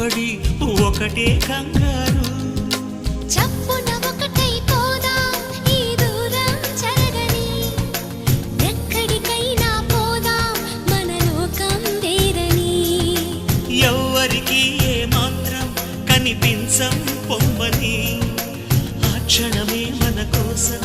సవ్వడి ఒకటే కంగారు. చప్పున ఒకటై పోదాం ఈ దూరం చెరగని, ఎక్కడికైనా పోదాం మన లోకం వేరని. ఎవ్వరికి ఏ మాత్రం కనిపించం పొమ్మని, ఆ క్షణమే మన కోసం